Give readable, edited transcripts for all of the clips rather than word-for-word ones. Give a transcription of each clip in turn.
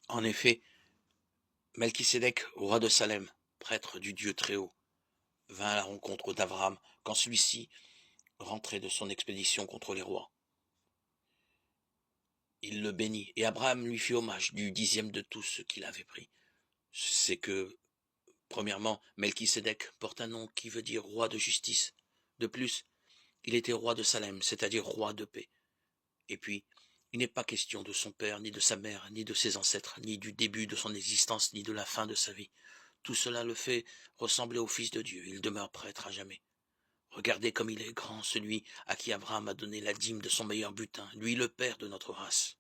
En effet, Melchisédek, roi de Salem, prêtre du Dieu Très-Haut, vint à la rencontre d'Abraham quand celui-ci rentrait de son expédition contre les rois. Il le bénit, et Abraham lui fit hommage du 10e de tout ce qu'il avait pris. C'est que, premièrement, Melchisédek porte un nom qui veut dire roi de justice. De plus, il était roi de Salem, c'est-à-dire roi de paix. Et puis, il n'est pas question de son père, ni de sa mère, ni de ses ancêtres, ni du début de son existence, ni de la fin de sa vie. Tout cela le fait ressembler au Fils de Dieu. Il demeure prêtre à jamais. Regardez comme il est grand, celui à qui Abraham a donné la dîme de son meilleur butin, lui le père de notre race.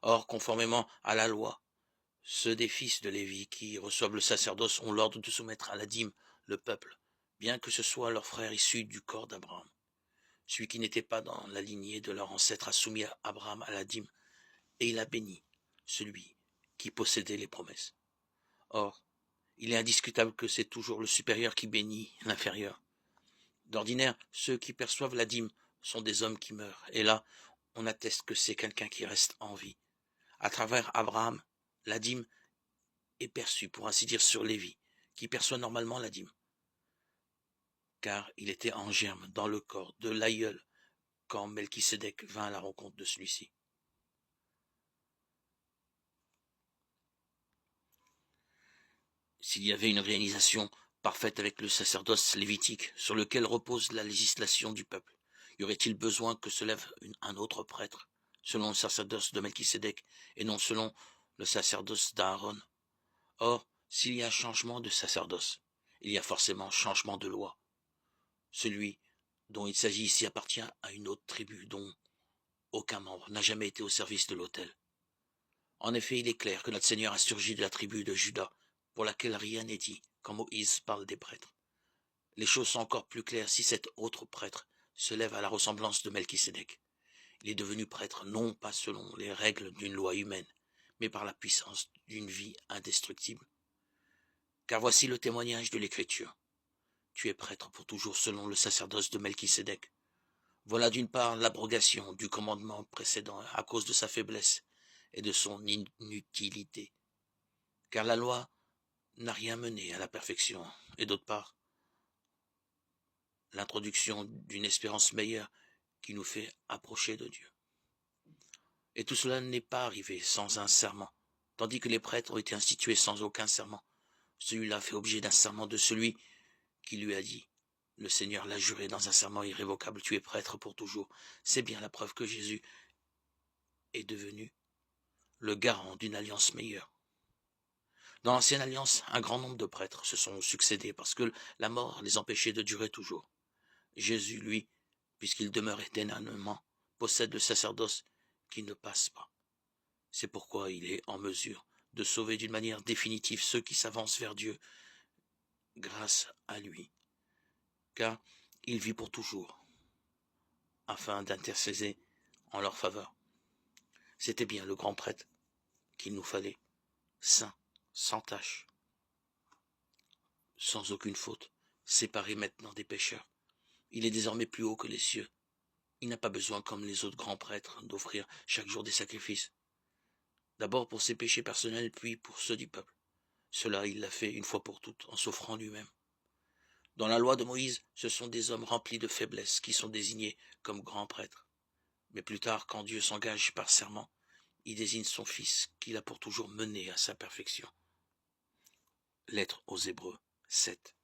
Or, conformément à la loi, ceux des fils de Lévi qui reçoivent le sacerdoce ont l'ordre de soumettre à la dîme le peuple, bien que ce soit leur frère issu du corps d'Abraham. Celui qui n'était pas dans la lignée de leur ancêtre a soumis Abraham à la dîme, et il a béni celui qui possédait les promesses. Or, il est indiscutable que c'est toujours le supérieur qui bénit l'inférieur. D'ordinaire, ceux qui perçoivent la dîme sont des hommes qui meurent, et là, on atteste que c'est quelqu'un qui reste en vie. À travers Abraham, la dîme est perçue, pour ainsi dire, sur Lévi, qui perçoit normalement la dîme, car il était en germe dans le corps de l'aïeul quand Melchisédek vint à la rencontre de celui-ci. S'il y avait une réalisation parfaite avec le sacerdoce lévitique sur lequel repose la législation du peuple, y aurait-il besoin que se lève un autre prêtre, selon le sacerdoce de Melchisédek et non selon le sacerdoce d'Aaron? Or, s'il y a changement de sacerdoce, il y a forcément changement de loi. Celui dont il s'agit ici appartient à une autre tribu dont aucun membre n'a jamais été au service de l'autel. En effet, il est clair que notre Seigneur a surgi de la tribu de Juda, pour laquelle rien n'est dit quand Moïse parle des prêtres. Les choses sont encore plus claires si cet autre prêtre se lève à la ressemblance de Melchisédek. Il est devenu prêtre non pas selon les règles d'une loi humaine, mais par la puissance d'une vie indestructible. Car voici le témoignage de l'Écriture. Tu es prêtre pour toujours selon le sacerdoce de Melchisédek. Voilà d'une part l'abrogation du commandement précédent à cause de sa faiblesse et de son inutilité. Car la loi n'a rien mené à la perfection, et d'autre part, l'introduction d'une espérance meilleure qui nous fait approcher de Dieu. Et tout cela n'est pas arrivé sans un serment, tandis que les prêtres ont été institués sans aucun serment. Celui-là fait objet d'un serment de celui qui lui a dit. Le Seigneur l'a juré dans un serment irrévocable, tu es prêtre pour toujours. C'est bien la preuve que Jésus est devenu le garant d'une alliance meilleure. Dans l'ancienne alliance, un grand nombre de prêtres se sont succédés parce que la mort les empêchait de durer toujours. Jésus, lui, puisqu'il demeure éternellement, possède le sacerdoce qui ne passe pas. C'est pourquoi il est en mesure de sauver d'une manière définitive ceux qui s'avancent vers Dieu grâce à lui, car il vit pour toujours, afin d'intercéder en leur faveur. C'était bien le grand prêtre qu'il nous fallait, saint, sans tache, sans aucune faute, séparé maintenant des pécheurs. Il est désormais plus haut que les cieux. Il n'a pas besoin, comme les autres grands prêtres, d'offrir chaque jour des sacrifices. D'abord pour ses péchés personnels, puis pour ceux du peuple. Cela, il l'a fait une fois pour toutes, en s'offrant lui-même. Dans la loi de Moïse, ce sont des hommes remplis de faiblesse qui sont désignés comme grands prêtres. Mais plus tard, quand Dieu s'engage par serment, il désigne son Fils, qu'il a pour toujours mené à sa perfection. Lettre aux Hébreux 7,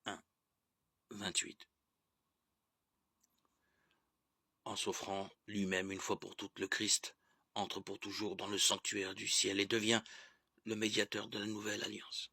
1, 28. En s'offrant lui-même une fois pour toutes, le Christ entre pour toujours dans le sanctuaire du ciel et devient le médiateur de la nouvelle alliance.